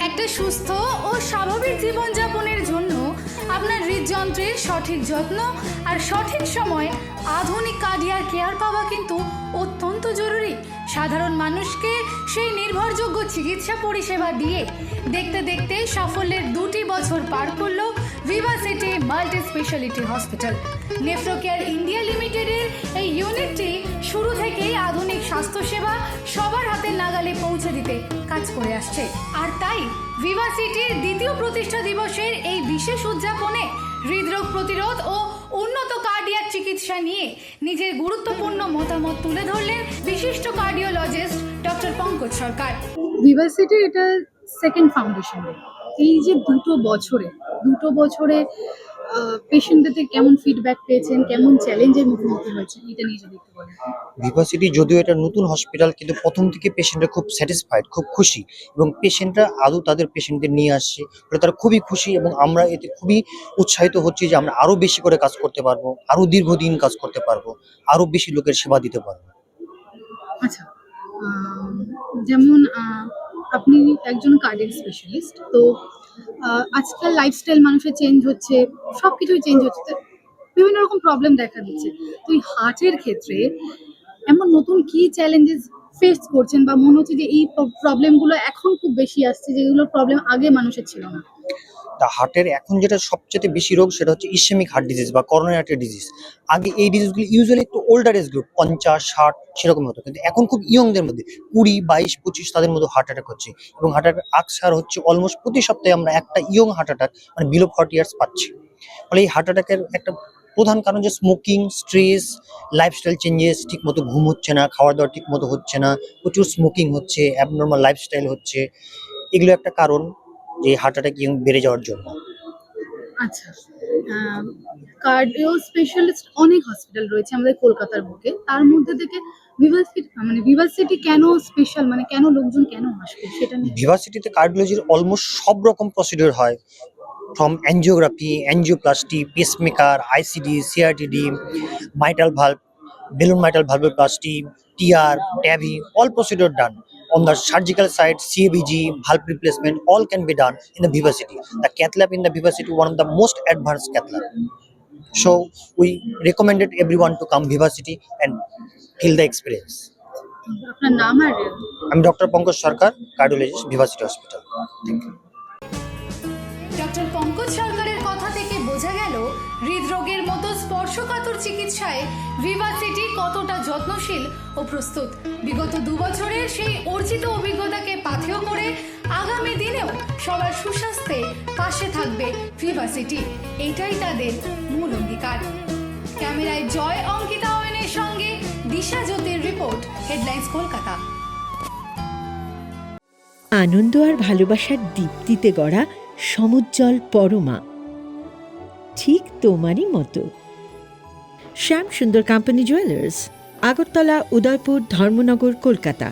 একটা সুস্থ ও স্বাভাবিক জীবনযাপনের জন্য আপনার হৃদযন্ত্রের সঠিক যত্ন আর সঠিক সময় আধুনিক কার্ডিয়াক কেয়ার পাওয়া কিন্তু অত্যন্ত জরুরি। সাধারণ মানুষকে সেই নির্ভরযোগ্য চিকিৎসা পরিষেবা দিয়ে দেখতে দেখতে সাফল্যের 2টি বছর পার করল Vivacity multi speciality hospital. Nephrocare India লিমিটেডের এই ইউনিটটি শুরু থেকেই আধুনিক স্বাস্থ্যসেবা সবার হাতের নাগালে পৌঁছে দিতে কাজ করে আসছে। আর তাই ভিভাসিটির 2য় প্রতিষ্ঠা দিবসের এই বিশেষ উদযাপনে হৃদরোগ প্রতিরোধ ও উন্নত কার্ডিয়াক চিকিৎসা নিয়ে নিজের গুরুত্বপূর্ণ মতামত তুলে ধরলেন বিশিষ্ট কার্ডিওলজিস্ট ডক্টর পঙ্কজ সরকার। ভিভাসিটির এটা সেকেন্ড ফাউন্ডেশন। এই যে দুটো বছরে পেশেন্টদের কেমন ফিডব্যাক পেয়েছেন, কেমন চ্যালেঞ্জের মুখোমুখি হয়েছে, এটা নিয়ে যদি একটু বলেন। ভিভাসিটি যদিও এটা নতুন হসপিটাল, কিন্তু প্রথম থেকে পেশেন্টরা খুব স্যাটিসফাইড, খুব খুশি, এবং পেশেন্টরা আদৌ তাদের পেশেন্টদের নিয়ে আসছে, ফলে তারা খুবই খুশি এবং আমরা এতে খুবই উৎসাহিত হচ্ছি যে আমরা আরো বেশি করে কাজ করতে পারবো, আরো দীর্ঘদিন কাজ করতে পারবো, আরো বেশি লোকের সেবা দিতে পারবো। আচ্ছা, যেমন আপনি একজন কার্ডিয়াক স্পেশালিস্ট, তো আজকাল লাইফস্টাইল মানুষের চেঞ্জ হচ্ছে, সবকিছুই চেঞ্জ হচ্ছে, তো বিভিন্ন রকম প্রবলেম দেখা দিচ্ছে। তো এই হার্টের ক্ষেত্রে এমন নতুন কি চ্যালেঞ্জেস ফেস করছেন, বা মনে হচ্ছে যে এই প্রবলেমগুলো এখন খুব বেশি আসছে, যেগুলো প্রবলেম আগে মানুষের ছিল না? তা হার্টের এখন যেটা সবচেয়ে বেশি রোগ সেটা হচ্ছে ইসেমিক হার্ট ডিজিজ বা করোনারি আর্টারি ডিজিজ। আগে এই ডিজিজগুলো ইউজুয়ালি একটু ওল্ডার এজ গ্রুপ 50-60 সেরকম হতো, কিন্তু এখন খুব ইয়ংদের মধ্যে 20-22-25 তাদের মধ্যে হার্ট অ্যাটাক হচ্ছে, এবং হার্ট অ্যাটাক আকসার হচ্ছে অলমোস্ট প্রতি সপ্তাহে আমরা একটা ইয়ং হার্ট অ্যাটাক মানে বিলো 40 ইয়ার্স পাচ্ছি। ফলে এই হার্ট অ্যাটাকের একটা প্রধান কারণ যে স্মোকিং, স্ট্রেস, লাইফস্টাইল চেঞ্জেস, ঠিক মতো ঘুম হচ্ছে না, খাওয়া দাওয়া ঠিক মতো হচ্ছে না, প্রচুর স্মোকিং হচ্ছে, অ্যাবনর্মাল লাইফস্টাইল হচ্ছে, এগুলো একটা কারণ যে হার্ট অ্যাটাক বেড়ে যাওয়ার জন্য। আচ্ছা, কার্ডিও স্পেশালিস্ট অনেক হসপিটাল রয়েছে আমাদের কলকাতার বুকে, তার মধ্যে থেকে ভিভাসিটি কেন স্পেশাল, মানে কেন লোকজন কেন আসবে সেটা নিয়ে। ভিভাসিটিতে কার্ডিওলজির অলমোস্ট সব রকম প্রসিডিওর হয়, from angiography, angioplasty, pacemaker, ICD, CRTD, mitral valve, balloon mitral valvoplasty, TR, TAVI, all procedure done. On the surgical side, CABG, valve replacement, all can be done in the Vivacity. The cath lab in the Vivacity, one of the most advanced cath lab. So we recommended everyone to come Vivacity and feel the experience. আপনার নাম আর I'm Dr. Pankaj Sarkar, cardiologist, Vivacity Hospital. Thank you. Doctor Pankaj সরকারের কথা থেকে বোঝা গেল হৃদরোগের মতো স্পর্শকাতর চিকিৎসায় ভিভাসিটি কতটা যত্নশীল ও প্রস্তুত। বিগত 2 বছরের সেই অর্জিত অভিজ্ঞতাকে পাথেয় করে আগামী দিনেও সবার সুস্বাস্থ্যে পাশে থাকবে ভিভাসিটি, এটাই তাদের মূল অঙ্গীকার। ক্যামেরায় জয় অঙ্কিতা অয়নের সঙ্গে দিশা জ্যোতির রিপোর্ট, হেডলাইন্স কলকাতা। আনন্দ আর ভালোবাসার দীপ্তিতে গড়া সমুজ্জ্বল পরমা, ঠিক তোমারই মতো। শ্যাম সুন্দর কোম্পানি জুয়েলার্স, আগরতলা, উদয়পুর, ধর্মনগর, কলকাতা।